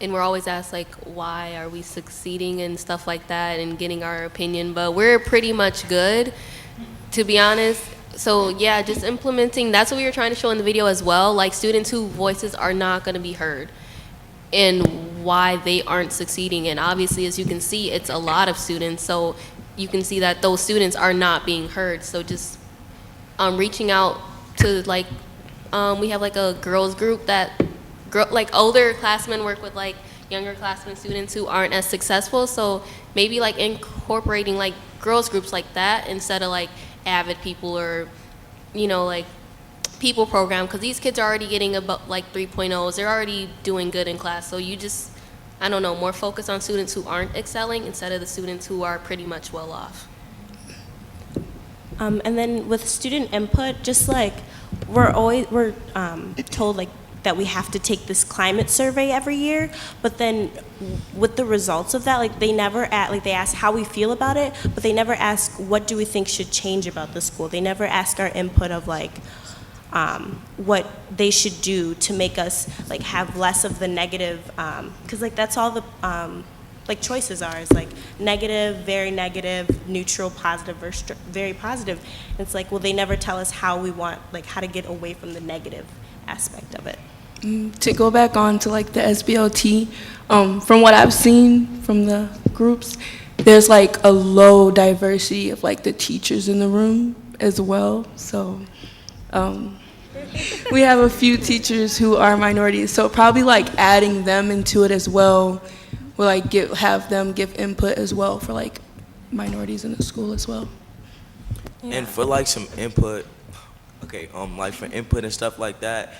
and we're always asked like, why are we succeeding and stuff like that, and getting our opinion, but we're pretty much good, to be honest. So yeah, just implementing, that's what we were trying to show in the video as well, like students whose voices are not gonna be heard, and why they aren't succeeding. And obviously, as you can see, it's a lot of students, so you can see that those students are not being heard. So just reaching out to like, we have like a girls group that, like older classmen work with like younger classmen students who aren't as successful. So maybe like incorporating like girls groups like that instead of like AVID people or, you know, like people program, because these kids are already getting about like 3.0s. They're already doing good in class. So you just, I don't know, more focus on students who aren't excelling instead of the students who are pretty much well off. And then with student input, just like we're told like that we have to take this climate survey every year, but then with the results of that, like they ask how we feel about it, but they never ask what do we think should change about the school. They never ask our input of like what they should do to make us like have less of the negative, because like that's all the like choices are, is like negative, very negative, neutral, positive, or very positive. And it's like, well, they never tell us how to get away from the negative aspect of it. To go back on to like the SBLT, from what I've seen from the groups, there's like a low diversity of like the teachers in the room as well. So we have a few teachers who are minorities, so probably like adding them into it as well will like have them give input as well for like minorities in the school as well. Yeah. And for like some input, okay, like for input and stuff like that,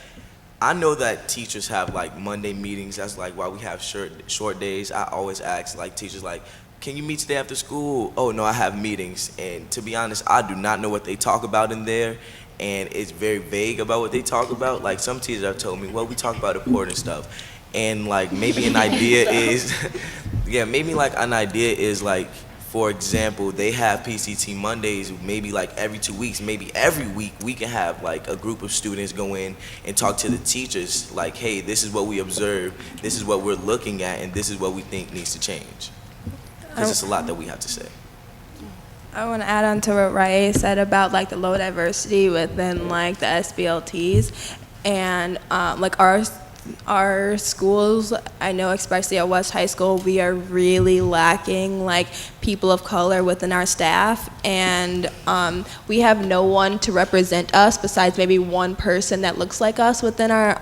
I know that teachers have like Monday meetings. That's like why we have short days. I always ask like teachers like, can you meet today after school? Oh no, I have meetings. And to be honest, I do not know what they talk about in there, and it's very vague about what they talk about. Like some teachers have told me, well, we talk about important stuff. And like maybe an idea is, yeah, maybe like an idea is like, for example, they have PCT Mondays, maybe like every 2 weeks, maybe every week we can have like a group of students go in and talk to the teachers like, hey, this is what we observed, this is what we're looking at, and this is what we think needs to change. Because it's a lot that we have to say. I want to add on to what Rae said about like the low diversity within like the SBLTs, and like our our schools, I know especially at West High School, we are really lacking like people of color within our staff, and we have no one to represent us besides maybe one person that looks like us within our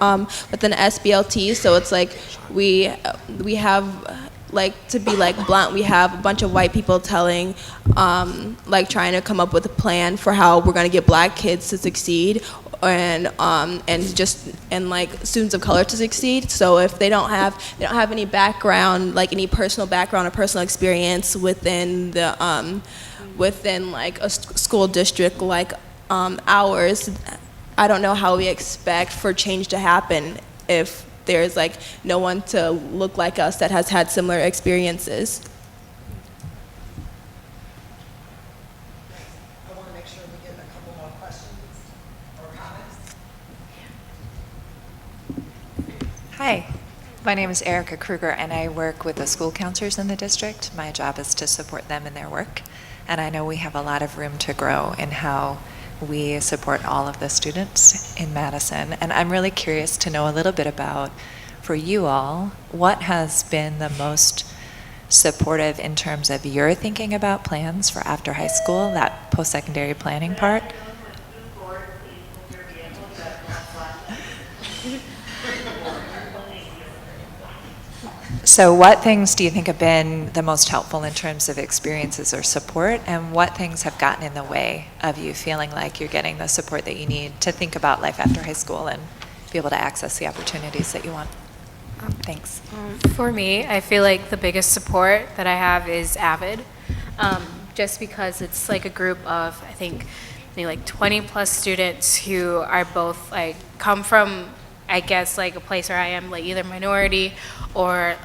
within SBLT. So it's like we have, like, to be like blunt, we have a bunch of white people telling, like trying to come up with a plan for how we're gonna get black kids to succeed, and like students of color to succeed. So if they don't have any background, like any personal background or personal experience within the within like a school district like ours, I don't know how we expect for change to happen if there's like no one to look like us that has had similar experiences. I want to make sure we get a couple more questions or comments. Hi, my name is Erica Kruger, and I work with the school counselors in the district. My job is to support them in their work, and I know we have a lot of room to grow in how we support all of the students in Madison. And I'm really curious to know a little bit about, for you all, what has been the most supportive in terms of your thinking about plans for after high school, that post-secondary planning part? So what things do you think have been the most helpful in terms of experiences or support, and what things have gotten in the way of you feeling like you're getting the support that you need to think about life after high school and be able to access the opportunities that you want? Thanks. For me, I feel like the biggest support that I have is AVID, just because it's like a group of, I think, maybe like 20 plus students who are both like come from, I guess, like a place where I am, like either minority or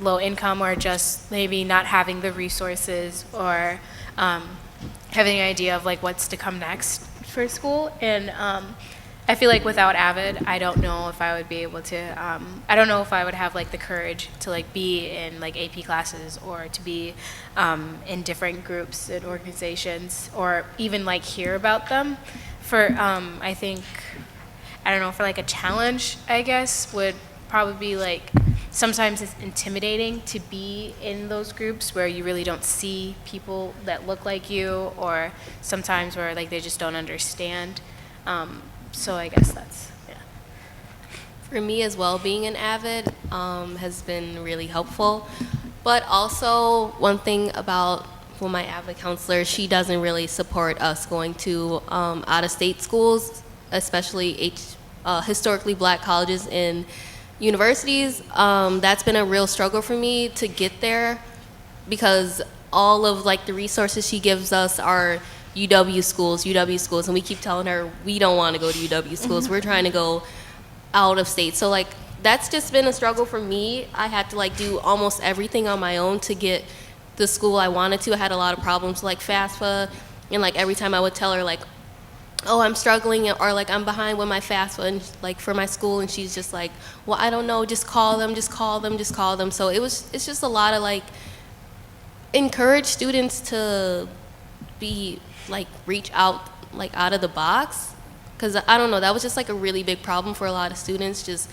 low income, or just maybe not having the resources or having an idea of like what's to come next for school. And I feel like without AVID, I don't know if I would be able to, I don't know if I would have like the courage to like be in like AP classes, or to be in different groups and organizations, or even like hear about them. For, I think, I don't know, for like a challenge, I guess, would probably be like, sometimes it's intimidating to be in those groups where you really don't see people that look like you, or sometimes where like they just don't understand. So I guess that's, yeah. For me as well, being an AVID has been really helpful. But also, one thing about my AVID counselor, she doesn't really support us going to out-of-state schools, especially historically black colleges and universities. That's been a real struggle for me to get there, because all of like the resources she gives us are UW schools, and we keep telling her we don't want to go to UW schools. We're trying to go out of state. So like that's just been a struggle for me. I had to like do almost everything on my own to get the school I wanted to. I had a lot of problems like FAFSA, and like every time I would tell her like, oh, I'm struggling, or like I'm behind with my FAFSA and like for my school, and she's just like, well, I don't know, just call them. So it's just a lot of like encourage students to be like reach out like out of the box, because I don't know, that was just like a really big problem for a lot of students, just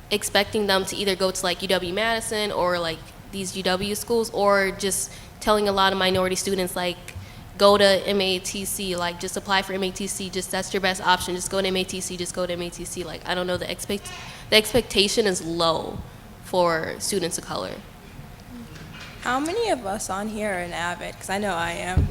expecting them to either go to like UW-Madison or like these UW schools, or just telling a lot of minority students like go to MATC, like just apply for MATC, just that's your best option, just go to MATC, just go to MATC. Like I don't know, the expectation is low for students of color. How many of us on here are in AVID? Because I know I am.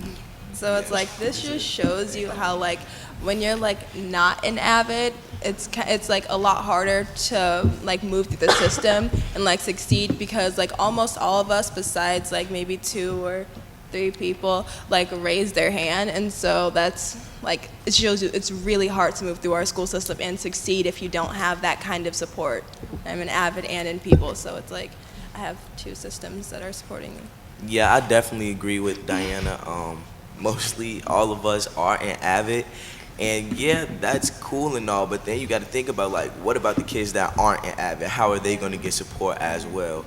So it's like, this just shows you how like when you're like not in AVID, it's like a lot harder to like move through the system and like succeed, because like almost all of us, besides like maybe 2 or 3 people, like raise their hand, and so that's like, it shows you it's really hard to move through our school system and succeed if you don't have that kind of support. I'm in AVID and in People, so it's like I have 2 systems that are supporting me. Yeah, I definitely agree with Diana. Mostly all of us are in AVID, and yeah, that's cool and all, but then you got to think about like, what about the kids that aren't in AVID? How are they going to get support as well?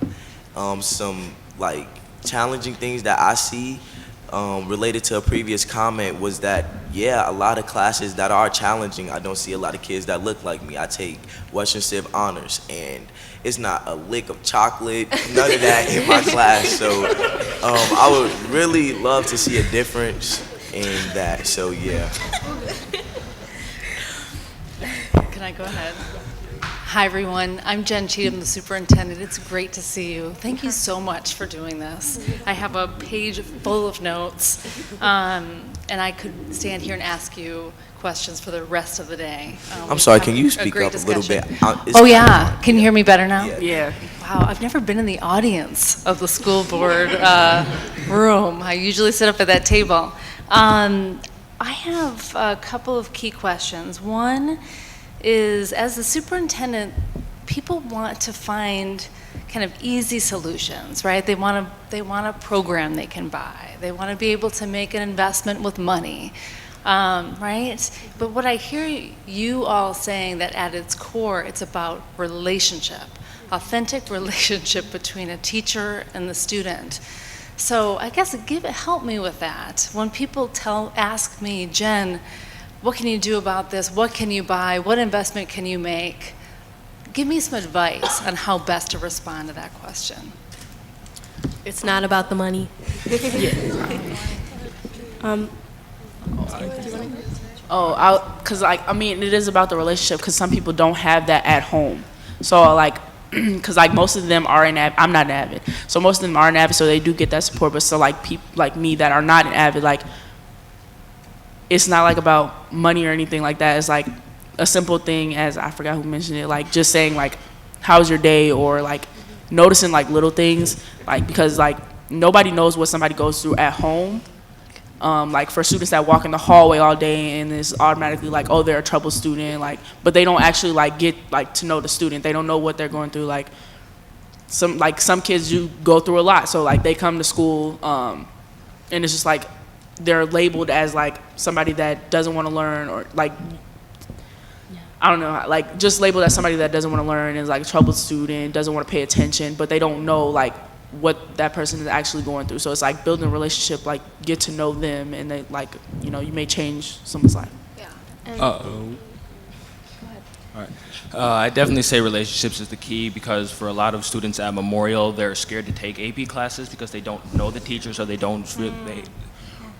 Some like challenging things that I see related to a previous comment was that yeah, a lot of classes that are challenging, I don't see a lot of kids that look like me. I take Western Civ honors, and it's not a lick of chocolate, none of that in my class. So I would really love to see a difference in that. So yeah. Can I go ahead? Hi, everyone. I'm Jen Cheatham, the superintendent. It's great to see you. Thank you so much for doing this. I have a page full of notes, and I could stand here and ask you questions for the rest of the day. I'm sorry, can you speak up a little bit? Oh, yeah. Can you hear me better now? Yeah. Wow, I've never been in the audience of the school board room. I usually sit up at that table. I have a couple of key questions. One is, as the superintendent, people want to find kind of easy solutions, right? They want a program they can buy. They want to be able to make an investment with money, right? But what I hear you all saying, that at its core, it's about relationship, authentic relationship between a teacher and the student. So I guess help me with that. When people ask me, Jen, what can you do about this? What can you buy? What investment can you make? Give me some advice on how best to respond to that question. It's not about the money. Because I mean, it is about the relationship, because some people don't have that at home. So like, because like most of them are I'm not an Avid, so most of them are an Avid, so they do get that support. But so like people like me that are not an Avid, like, it's not like about money or anything like that. It's like a simple thing, as I forgot who mentioned it, like just saying like, how's your day, or like noticing like little things, like, because like nobody knows what somebody goes through at home. Like for students that walk in the hallway all day and it's automatically like, oh, they're a troubled student, like, but they don't actually like get like to know the student. They don't know what they're going through. Like some kids do go through a lot, so like they come to school and it's just like they're labeled as like somebody that doesn't want to learn, or like, I don't know, like just labeled as somebody that doesn't want to learn, is like a troubled student, doesn't want to pay attention, but they don't know like what that person is actually going through. So it's like building a relationship, like get to know them, and they like, you know, you may change someone's life. All right. I definitely say relationships is the key, because for a lot of students at Memorial, they're scared to take AP classes because they don't know the teachers, or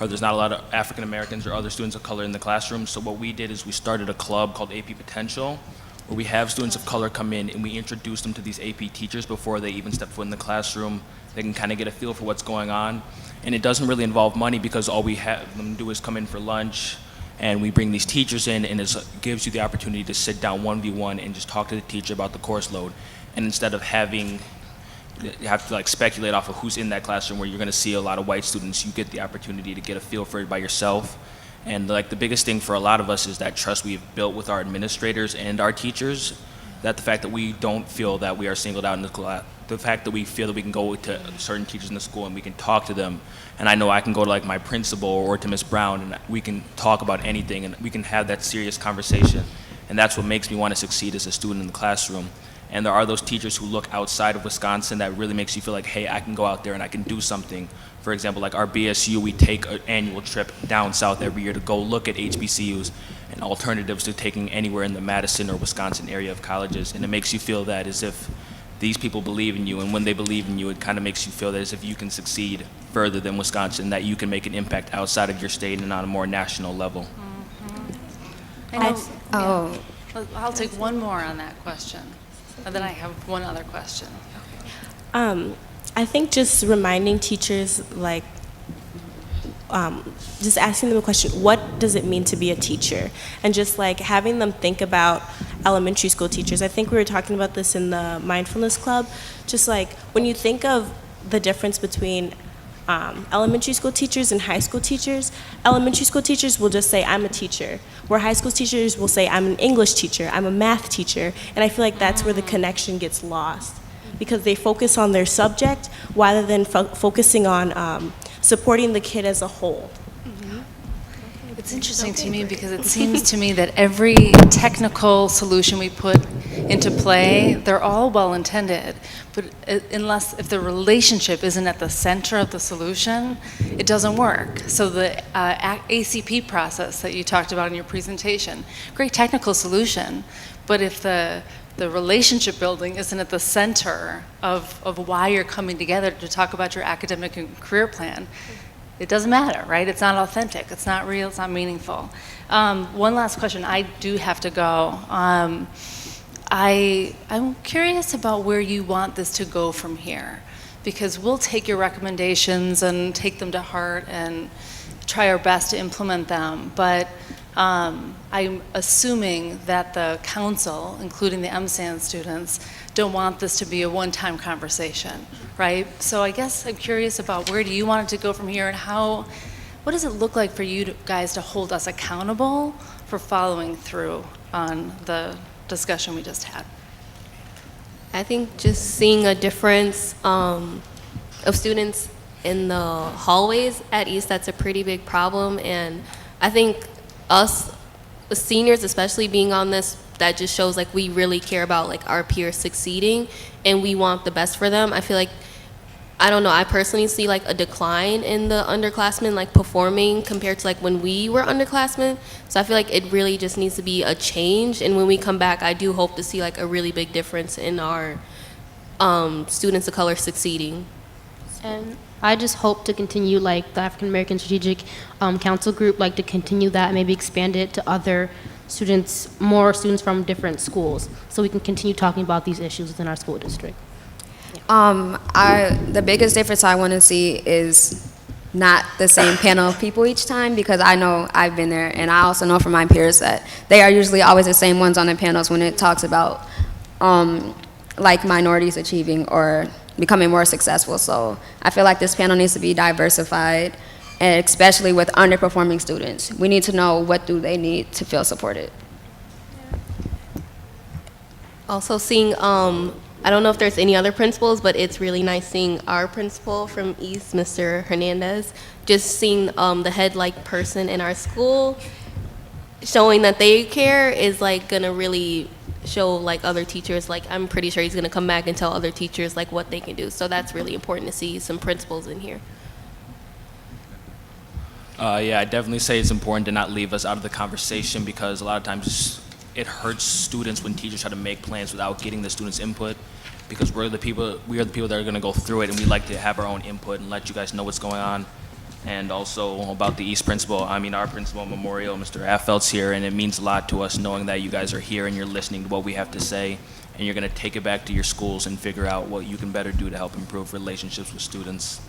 or there's not a lot of African Americans or other students of color in the classroom. So what we did is we started a club called AP Potential, where we have students of color come in and we introduce them to these AP teachers before they even step foot in the classroom. They can kind of get a feel for what's going on. And it doesn't really involve money, because all we have them do is come in for lunch, and we bring these teachers in, and it gives you the opportunity to sit down 1v1 and just talk to the teacher about the course load. And instead of you have to like speculate off of who's in that classroom, where you're going to see a lot of white students, you get the opportunity to get a feel for it by yourself. And like the biggest thing for a lot of us is that trust we've built with our administrators and our teachers, that the fact that we don't feel that we are singled out in the class, the fact that we feel that we can go to certain teachers in the school and we can talk to them. And I know I can go to like my principal or to Miss Brown, and we can talk about anything, and we can have that serious conversation. And that's what makes me want to succeed as a student in the classroom. And there are those teachers who look outside of Wisconsin that really makes you feel like, hey, I can go out there and I can do something. For example, like our BSU, we take an annual trip down south every year to go look at HBCUs and alternatives to taking anywhere in the Madison or Wisconsin area of colleges. And it makes you feel that as if these people believe in you, and when they believe in you, it kind of makes you feel that as if you can succeed further than Wisconsin, that you can make an impact outside of your state and on a more national level. I'll take one more on that question, and then I have one other question. I think just reminding teachers, like, just asking them a question, what does it mean to be a teacher? And just like having them think about elementary school teachers. I think we were talking about this in the mindfulness club. Just like when you think of the difference between elementary school teachers and high school teachers, elementary school teachers will just say, I'm a teacher, where high school teachers will say, I'm an English teacher, I'm a math teacher. And I feel like that's where the connection gets lost, because they focus on their subject rather than focusing on supporting the kid as a whole. It's interesting to me, because it seems to me that every technical solution we put into play, they're all well-intended, but if the relationship isn't at the center of the solution, it doesn't work. So the ACP process that you talked about in your presentation, great technical solution, but if the relationship building isn't at the center of why you're coming together to talk about your academic and career plan, it doesn't matter, right? It's not authentic, it's not real, it's not meaningful. One last question, I do have to go. I'm curious about where you want this to go from here, because we'll take your recommendations and take them to heart and try our best to implement them, but I'm assuming that the council, including the MSAN students, don't want this to be a one-time conversation, right? So I guess I'm curious about where do you want it to go from here, and what does it look like for you guys to hold us accountable for following through on the discussion we just had? I think just seeing a difference of students in the hallways at East, that's a pretty big problem, and I think us seniors especially being on this, that just shows like we really care about like our peers succeeding and we want the best for them. I feel like, I don't know, I personally see like a decline in the underclassmen like performing compared to like when we were underclassmen. So I feel like it really just needs to be a change, and when we come back I do hope to see like a really big difference in our students of color succeeding. And I just hope to continue like the African American Strategic Council group, like to continue that, maybe expand it to other students, more students from different schools, so we can continue talking about these issues within our school district. The biggest difference I want to see is not the same panel of people each time, because I know I've been there, and I also know from my peers that they are usually always the same ones on the panels when it talks about like minorities achieving or becoming more successful. So I feel like this panel needs to be diversified, and especially with underperforming students. We need to know what do they need to feel supported. Also seeing, I don't know if there's any other principals, but it's really nice seeing our principal from East, Mr. Hernandez, just seeing the head like person in our school, showing that they care is like gonna really show like other teachers, like I'm pretty sure he's gonna come back and tell other teachers like what they can do. So that's really important to see some principals in here. Yeah, I definitely say it's important to not leave us out of the conversation, because a lot of times it hurts students when teachers try to make plans without getting the students' input, because we are the people that are going to go through it, and we like to have our own input and let you guys know what's going on. And also about the East principal, I mean our principal Memorial, Mr. Affeld's here, and it means a lot to us knowing that you guys are here and you're listening to what we have to say, and you're going to take it back to your schools and figure out what you can better do to help improve relationships with students.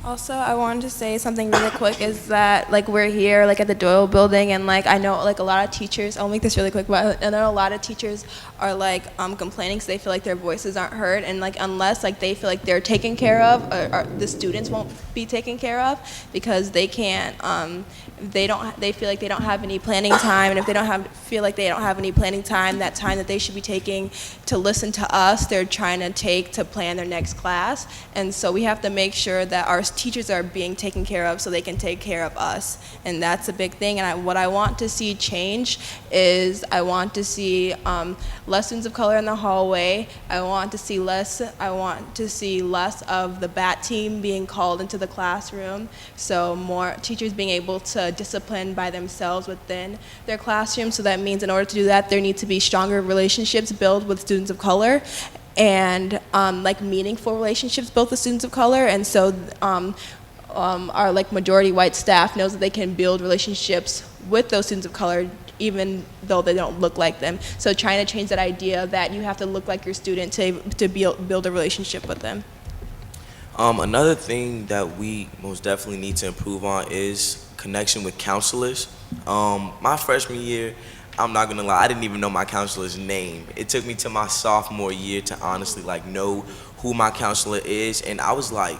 Also, I wanted to say something really quick, is that like we're here like at the Doyle building, and like I know like a lot of teachers, I'll make this really quick, but I know a lot of teachers are like complaining because they feel like their voices aren't heard, and like unless like they feel like they're taken care of, or the students won't be taken care of, because they can't, they feel like they don't have any planning time, and if they feel like they don't have any planning time, that time that they should be taking to listen to us, they're trying to take to plan their next class. And so we have to make sure that our teachers are being taken care of so they can take care of us, and that's a big thing. And what I want to see change is I want to see less students of color in the hallway. I want to see less of the BAT team being called into the classroom, so more teachers being able to discipline by themselves within their classroom. So that means in order to do that, there need to be stronger relationships built with students of color, and like meaningful relationships built with students of color. And so our like majority white staff knows that they can build relationships with those students of color even though they don't look like them. So trying to change that idea that you have to look like your student to build a relationship with them. Another thing that we most definitely need to improve on is connection with counselors. My freshman year, I'm not gonna lie, I didn't even know my counselor's name. It took me to my sophomore year to honestly like know who my counselor is, and I was like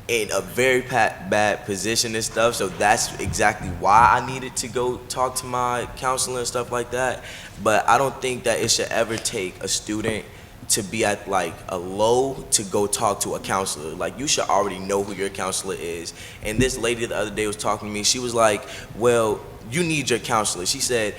in a very bad position and stuff, so that's exactly why I needed to go talk to my counselor and stuff like that. But I don't think that it should ever take a student to be at like a low to go talk to a counselor. Like you should already know who your counselor is. And this lady the other day was talking to me, she was like, well, you need your counselor. She said,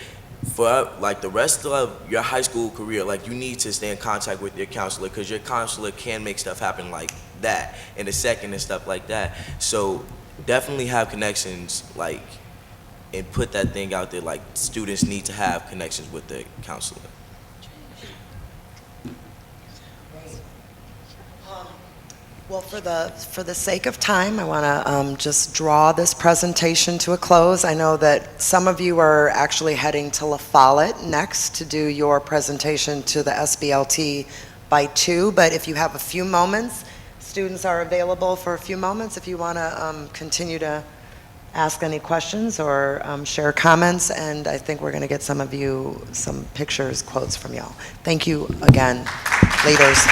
for like the rest of your high school career, like you need to stay in contact with your counselor, because your counselor can make stuff happen like that in a second and stuff like that. So definitely have connections, like, and put that thing out there, like students need to have connections with their counselor. Well, for the sake of time, I want to just draw this presentation to a close. I know that some of you are actually heading to La Follette next to do your presentation to the SBLT by 2, but if you have a few moments, students are available for a few moments if you want to continue to ask any questions or share comments, and I think we're going to get some of you some pictures, quotes from y'all. Thank you again, leaders.